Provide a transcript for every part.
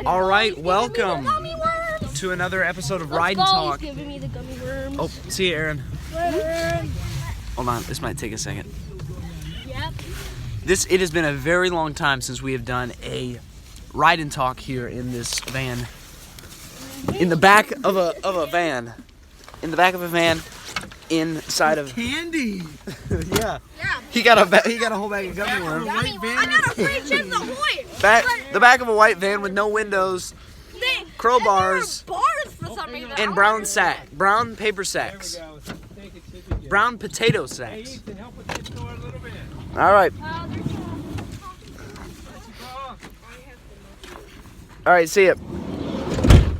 All right, welcome to another episode of Ride and Talk. He's giving me the gummy worms. Oh, see you, Aaron. Hold on, this might take a second. Yep. It has been a very long time since we have done a Ride and Talk here in this van. In the back of a van. In the back of a van. Inside of candy. Yeah. He got a whole bag of gummy worms. I got a free Chips Ahoy. The back of a white van with no windows, crowbars, Bars for some reason. and brown paper sacks, brown potato sacks. All right. All right. See ya.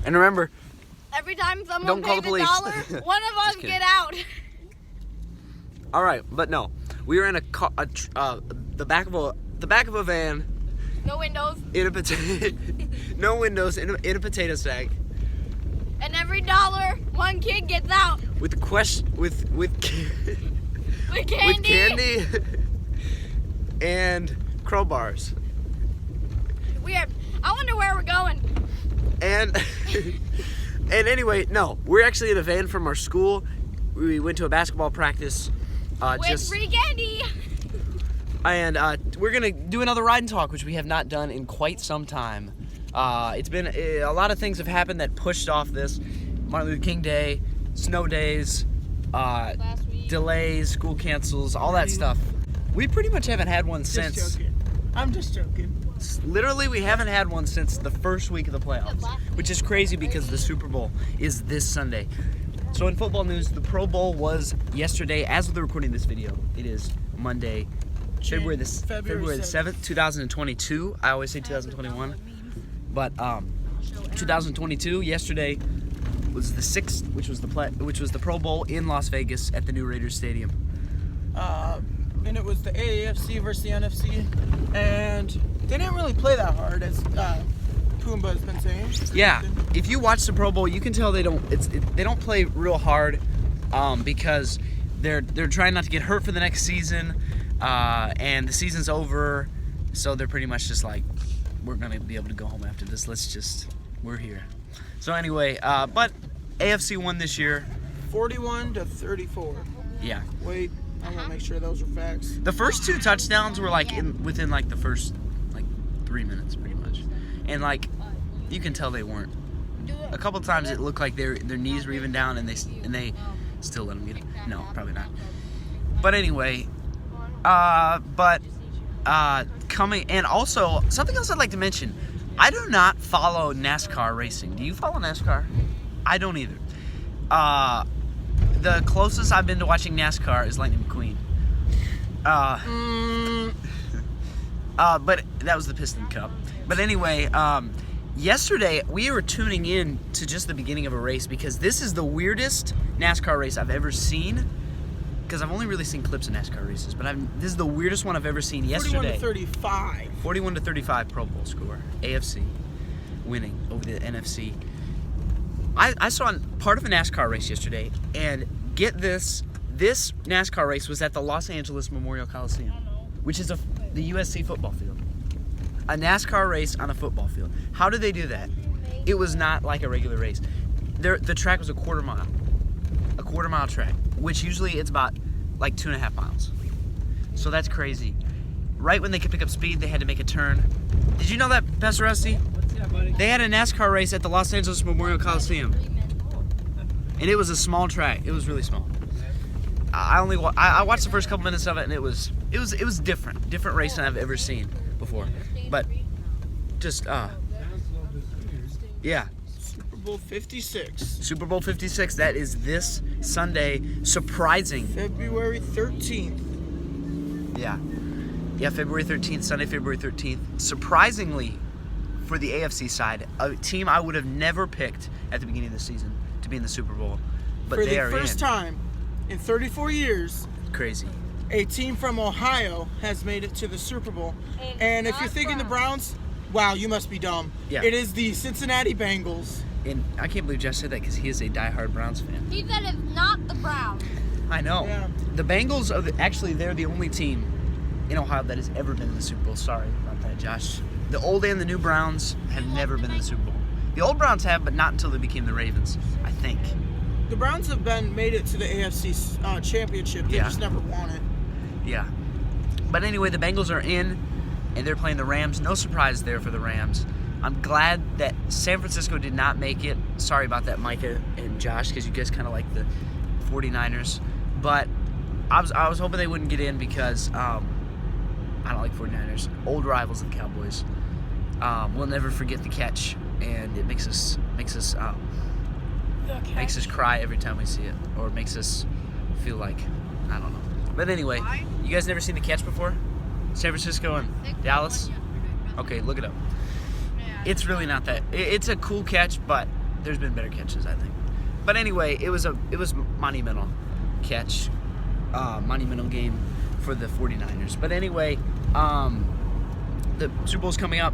And remember, every time someone don't call the pays police. $1, one of us get out. All right, but no, we were in the back of a van. No windows. In a no windows in a potato sack. And every $1, one kid gets out. With candy and crowbars. Weird. I wonder where we're going. And anyway, no, we're actually in a van from our school. We went to a basketball practice. With free candy. And we're gonna do another Ride and Talk, which we have not done in quite some time. It's been a lot of things have happened that pushed off this. Martin Luther King Day, snow days, delays, school cancels, all that stuff. We pretty much haven't had one since. Joking. I'm just joking. Literally, we haven't had one since the first week of the playoffs, which is crazy because the Super Bowl is this Sunday. So in football news, the Pro Bowl was yesterday. As of the recording of this video, it is Monday, February the 7th, 2022. I always say 2021, but 2022. Yesterday was the 6th, which was the Pro Bowl in Las Vegas at the new Raiders Stadium. And it was the AFC versus the NFC, and they didn't really play that hard, as Pumbaa's been saying. Yeah, if you watch the Pro Bowl, you can tell they don't play real hard, because they're trying not to get hurt for the next season, and the season's over, so they're pretty much just like, we're gonna be able to go home after this. We're here. So anyway, but AFC won this year, 41-34. Yeah. Wait, I want to make sure those are facts. The first 2 touchdowns were within the first 3 minutes, pretty much, and you can tell they weren't. A couple times it looked like their knees were even down, and they still let them get it. No, probably not. But anyway, coming, and also something else I'd like to mention. I do not follow NASCAR racing. Do you follow NASCAR? I don't either. The closest I've been to watching NASCAR is Lightning McQueen. But that was the Piston Cup. But anyway, yesterday we were tuning in to just the beginning of a race because this is the weirdest NASCAR race I've ever seen. Because I've only really seen clips of NASCAR races, but this is the weirdest one I've ever seen. Yesterday, 41-35. 41-35 Pro Bowl score. AFC winning over the NFC. I saw part of a NASCAR race yesterday, and get this NASCAR race was at the Los Angeles Memorial Coliseum, which is the USC football field. A NASCAR race on a football field. How did they do that? It was not like a regular race. The track was a quarter mile track, which usually it's about 2.5 miles. So that's crazy. Right when they could pick up speed, they had to make a turn. Did you know that, Pastor Rusty? They had a NASCAR race at the Los Angeles Memorial Coliseum, and it was a small track. It was really small. I watched the first couple minutes of it, and it was different race than I've ever seen before. But just yeah. Super Bowl 56. Super Bowl 56. That is this Sunday. Surprising. February 13th. Yeah, February 13th, Sunday, February 13th. Surprisingly, for the AFC side, a team I would have never picked at the beginning of the season to be in the Super Bowl, but they are in. For the first time in 34 years, crazy. A team from Ohio has made it to the Super Bowl. And if you're thinking the Browns, wow, you must be dumb. Yeah. It is the Cincinnati Bengals. And I can't believe Josh said that because he is a diehard Browns fan. He said it's not the Browns. I know. Yeah. The Bengals are actually they're the only team in Ohio that has ever been in the Super Bowl. Sorry about that, Josh. the old and the new Browns have never been in the Super Bowl. The old Browns have, but not until they became the Ravens, I think. The Browns have made it to the AFC championship. They just never won it. Yeah. But anyway, the Bengals are in, and they're playing the Rams. No surprise there for the Rams. I'm glad that San Francisco did not make it. Sorry about that, Micah and Josh, because you guys kind of like the 49ers. But I was hoping they wouldn't get in because I don't like 49ers. Old rivals of the Cowboys. We'll never forget the catch, and it makes us cry every time we see it, or makes us feel like, I don't know. But anyway, you guys never seen the catch before? San Francisco and Dallas? Okay, look it up. It's really not that. It's a cool catch, but there's been better catches, I think. But anyway, it was monumental catch, monumental game for the 49ers. But anyway, the Super Bowl's coming up.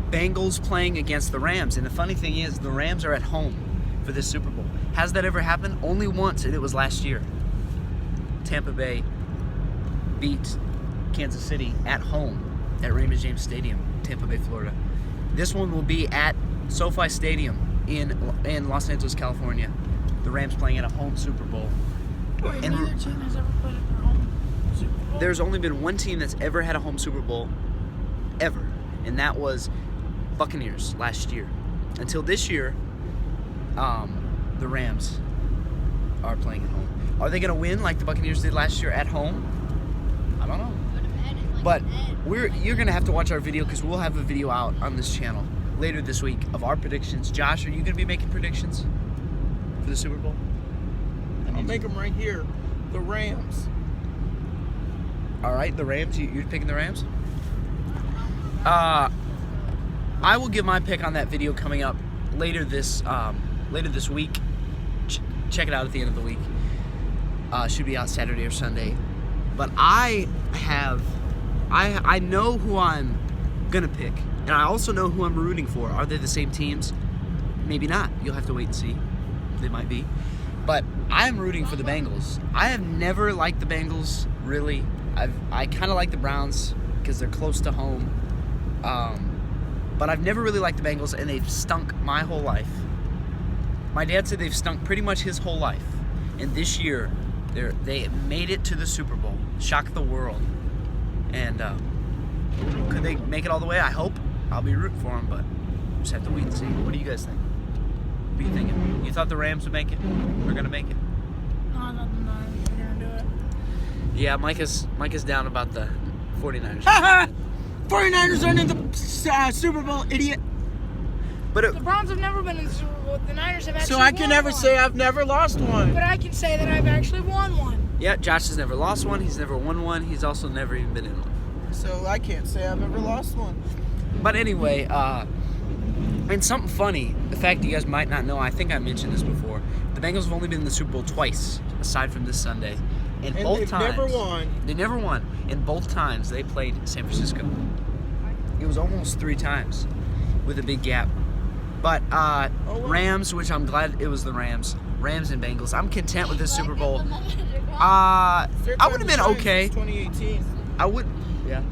Bengals playing against the Rams, and the funny thing is, the Rams are at home for this Super Bowl. Has that ever happened? Only once, and it was last year. Tampa Bay beat Kansas City at home at Raymond James Stadium, Tampa Bay, Florida. This one will be at SoFi Stadium in Los Angeles, California. The Rams playing at a home Super Bowl. Wait, neither team has ever played at their home Super Bowl? There's only been one team that's ever had a home Super Bowl, ever, and that was Buccaneers last year. Until this year, the Rams are playing at home. Are they going to win like the Buccaneers did last year at home? I don't know. But you're going to have to watch our video, because we'll have a video out on this channel later this week of our predictions. Josh, are you going to be making predictions for the Super Bowl? I'll make them right here. The Rams. All right, the Rams. You're picking the Rams? I will give my pick on that video coming up later this week. Check it out at the end of the week. Should be out Saturday or Sunday. But I know who I'm gonna pick, and I also know who I'm rooting for. Are they the same teams? Maybe not. You'll have to wait and see. They might be. But I'm rooting for the Bengals. I have never liked the Bengals, really. I kind of like the Browns because they're close to home. But I've never really liked the Bengals, and they've stunk my whole life. My dad said they've stunk pretty much his whole life. And this year, they made it to the Super Bowl, shocked the world. And could they make it all the way? I hope. I'll be rooting for them, but just have to wait and see. What do you guys think? What are you thinking? You thought the Rams would make it? We're gonna make it. No, I thought the Niners were gonna do it. Yeah, Micah's down about the 49ers. 49ers aren't in the Super Bowl, idiot. But The Browns have never been in the Super Bowl. The Niners have actually So I can won never one. say I've never lost one. But I can say that I've actually won one. yeah, Josh has never lost one. He's never won one. He's also never even been in one. So I can't say I've ever lost one. But anyway, and something funny, the fact that you guys might not know, I think I mentioned this before, the Bengals have only been in the Super Bowl twice, aside from this Sunday. And both they've times, never won. They never won. And both times they played San Francisco. It was almost 3 times with a big gap. But Rams, which I'm glad it was the Rams. Rams and Bengals. I'm content with this Super Bowl. I would have been okay. 2018. I would. Yeah.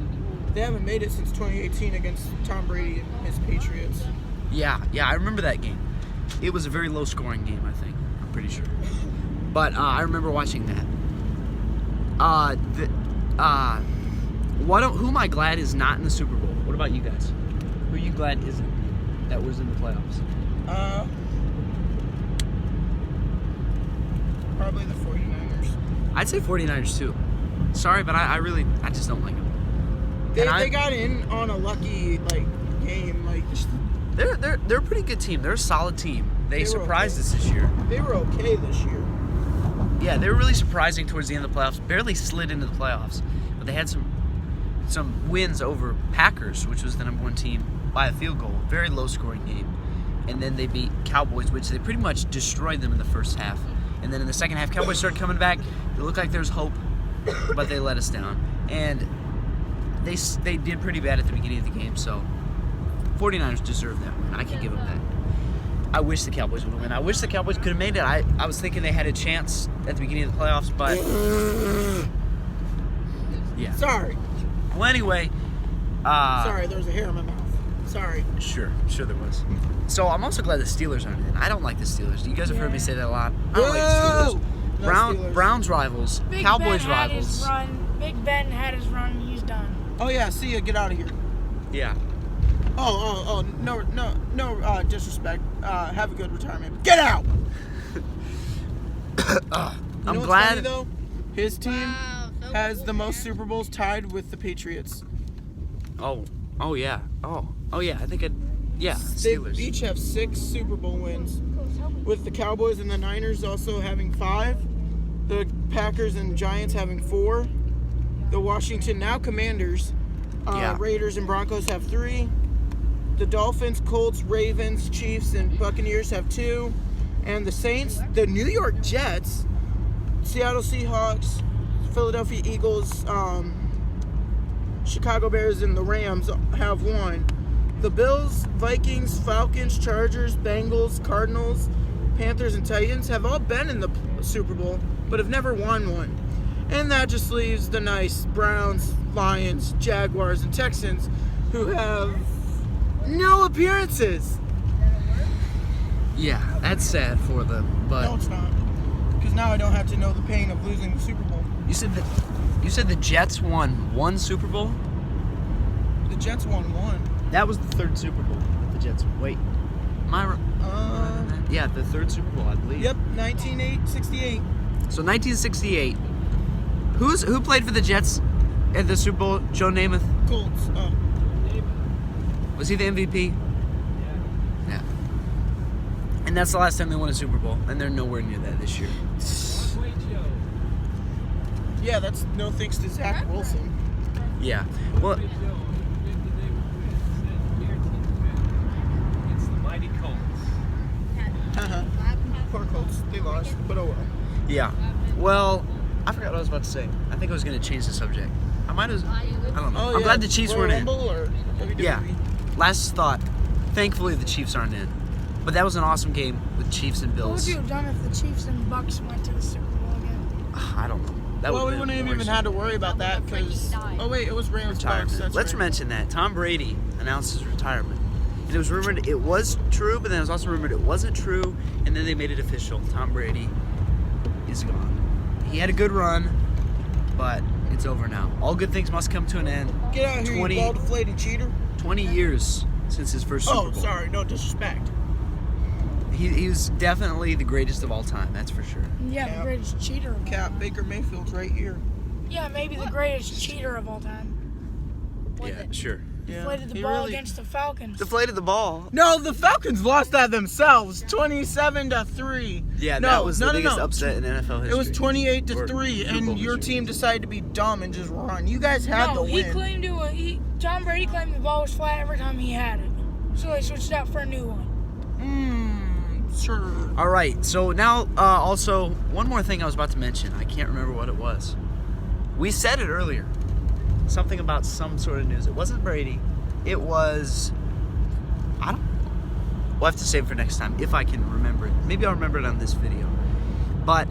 They haven't made it since 2018 against Tom Brady and his Patriots. Yeah, I remember that game. It was a very low-scoring game, I think. I'm pretty sure. But I remember watching that. Who am I glad is not in the Super Bowl? What about you guys? Who are you glad isn't? That was in the playoffs. Probably the 49ers. I'd say 49ers too. Sorry, but I just don't like them. They got in on a lucky game. They're a pretty good team. They're a solid team. They surprised us this year. They were okay this year. Yeah, they were really surprising towards the end of the playoffs. Barely slid into the playoffs, but they had some wins over Packers, which was the number 1 team, by a field goal. Very low-scoring game. And then they beat Cowboys, which they pretty much destroyed them in the first half. And then in the second half, Cowboys started coming back. It looked like there was hope, but they let us down. And they did pretty bad at the beginning of the game, so 49ers deserve that win. I can give them that. I wish the Cowboys would win. I wish the Cowboys could have made it. I was thinking they had a chance at the beginning of the playoffs, but yeah. Sorry. Well, anyway, Sorry, there was a hair in my mouth. Sorry. Sure there was. So I'm also glad the Steelers aren't in. I don't like the Steelers. You guys have heard me say that a lot. I don't like the Steelers. No Steelers. Browns rivals, Big Cowboys Ben had rivals. His run. Big Ben had his run. He's done. Oh yeah, see ya. Get out of here. Yeah. Oh, no disrespect. Have a good retirement. Get out. I'm what's glad. funny, though? His team Wow, so has cool, the most man. Super Bowls tied with the Patriots. Oh yeah. Oh yeah. I think They Steelers. each have 6 Super Bowl wins, with the Cowboys and the Niners also having 5, the Packers and Giants having 4, the Washington now Commanders, Raiders and Broncos have 3, the Dolphins, Colts, Ravens, Chiefs, and Buccaneers have 2, and the Saints, the New York Jets, Seattle Seahawks, Philadelphia Eagles, Chicago Bears, and the Rams have 1. The Bills, Vikings, Falcons, Chargers, Bengals, Cardinals, Panthers, and Titans have all been in the Super Bowl, but have never won one. And that just leaves the nice Browns, Lions, Jaguars, and Texans, who have no appearances. Yeah, that's sad for them. But No, it's not. Because now I don't have to know the pain of losing the Super Bowl. you said the Jets won 1 Super Bowl. The Jets won 1. That was the 3rd Super Bowl that the Jets. Wait, yeah, the 3rd Super Bowl, I believe. Yep, 1968. So 1968. Who played for the Jets at the Super Bowl? Joe Namath. Colts. Oh. Was he the MVP? Yeah. And that's the last time they won a Super Bowl, and they're nowhere near that this year. Yeah, that's no thanks to Zach Wilson. Yeah. Well, It's the mighty Colts. Poor Colts. They lost, but oh well. yeah. Well, I forgot what I was about to say. I think I was going to change the subject. I might have. I don't know. Oh, I'm yeah. glad the Chiefs Royal weren't in. Rumble or WWE? Yeah. Last thought. Thankfully, the Chiefs aren't in. But that was an awesome game with Chiefs and What would Bills. you have done if the Chiefs and Bucks went to the Super Bowl again? I don't know. That Well, we would've wouldn't been have even worse. had to worry about that because. Oh wait, it was Rams Bucks. Retirement. That's Let's right. mention that Tom Brady announced his retirement. And it was rumored it was true, but then it was also rumored it wasn't true, and then they made it official. Tom Brady is gone. He had a good run, but it's over now. All good things must come to an end. Get out of here, 20 you ball-deflated cheater. 20 years since his first Super Oh, Bowl. sorry, no disrespect. He was definitely the greatest of all time, that's for sure. Yeah, Cap. the greatest cheater of all Cap time. Baker Mayfield's right here. Yeah, maybe the greatest cheater of all time. Yeah, sure. Yeah, Deflated the he ball really- against the Falcons. Deflated the ball. No, the Falcons lost that themselves, 27-3. Yeah, No, that was no, the no, biggest no. upset in NFL history. It was 28-3, Or Super Bowl and your history. team decided to be dumb and just run. You guys had No, the he win. claimed John Brady claimed the ball was flat every time he had it. So they switched out for a new one. Sure. All right, so now also one more thing I was about to mention. I can't remember what it was. We said it earlier. Something about some sort of news. It wasn't Brady. It was, I don't know. We'll have to save it for next time if I can remember it. Maybe I'll remember it on this video. But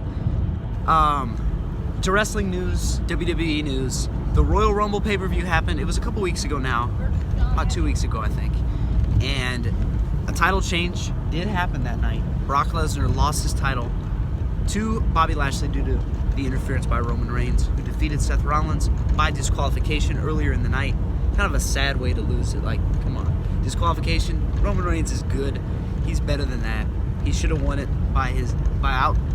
to wrestling news, WWE news, the Royal Rumble pay-per-view happened. It was a couple weeks ago now. About 2 weeks ago, I think. And a title change did happen that night. Brock Lesnar lost his title to Bobby Lashley due to the interference by Roman Reigns, who defeated Seth Rollins by disqualification earlier in the night. Kind of a sad way to lose it. Like, come on. Disqualification. Roman Reigns is good. He's better than that. He should have won it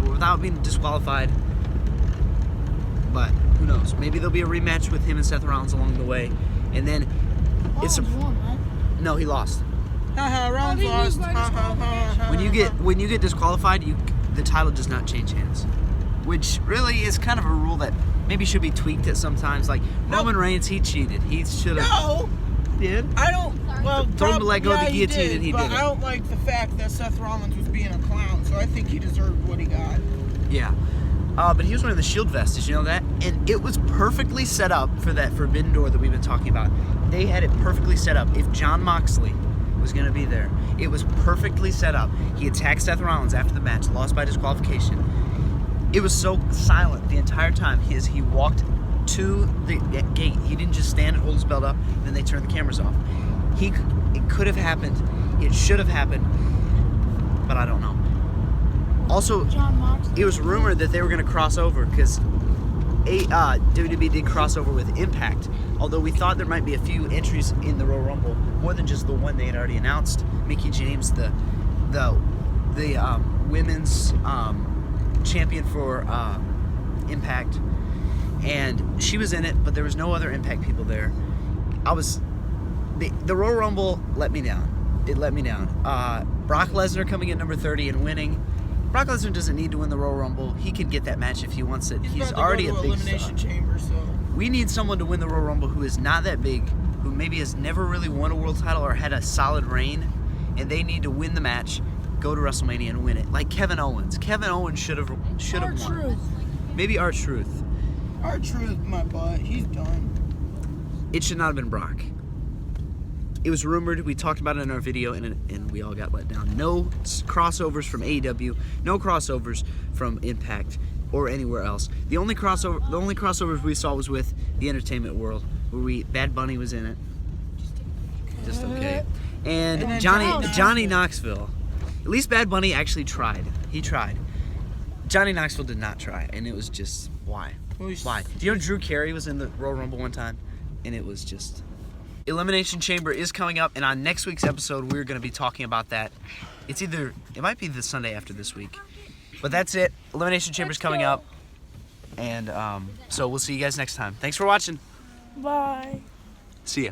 without being disqualified. But who knows? Maybe there'll be a rematch with him and Seth Rollins along the way. And then Rollins won, right? no, he lost. Haha, Rollins Oh, he lost. lose by Ha, ha, ha, ha, When you get disqualified, the title does not change hands, which really is kind of a rule that maybe should be tweaked at sometimes. Like Roman Reigns, he cheated. He should have. No, Did. I don't. Well, Told him to let go of the he guillotine did, and he but did it. I don't like the fact that Seth Rollins was being a clown, so I think he deserved what he got. Yeah. But he was wearing the Shield vest. Did you know that? And it was perfectly set up for that Forbidden Door that we've been talking about. They had it perfectly set up. If Jon Moxley was going to be there, it was perfectly set up. He attacked Seth Rollins after the match, lost by disqualification. It was so silent the entire time as he walked to the gate. He didn't just stand and hold his belt up, and then they turned the cameras off. It could have happened. It should have happened, but I don't know. Also, John Moxley. it was rumored that they were going to cross over because WWE did cross over with Impact. Although we thought there might be a few entries in the Royal Rumble, more than just the one they had already announced. Mickie James, the women's champion for Impact, and she was in it, but there was no other Impact people there. The Royal Rumble let me down. It let me down. Brock Lesnar coming in number 30 and winning. Brock Lesnar doesn't need to win the Royal Rumble. He can get that match if he wants it. He's already a big Elimination star. Chamber, so We need someone to win the Royal Rumble who is not that big, who maybe has never really won a world title or had a solid reign, and they need to win the match, go to WrestleMania and win it. Like Kevin Owens. Kevin Owens should have won. R-Truth. Maybe R-Truth. R-Truth, my butt, he's done. It should not have been Brock. It was rumored. We talked about it in our video, and we all got let down. No crossovers from AEW. No crossovers from Impact or anywhere else. The only crossovers we saw was with the entertainment world, where Bad Bunny was in it. Just okay. And then Johnny Knoxville. At least Bad Bunny actually tried. He tried. Johnny Knoxville did not try, and it was just why? Why? Do you know Drew Carey was in the Royal Rumble one time, and it was just. Elimination Chamber is coming up, and on next week's episode, we're going to be talking about that. It might be the Sunday after this week. But that's it. Elimination Chamber's coming up. And so we'll see you guys next time. Thanks for watching. Bye. See ya.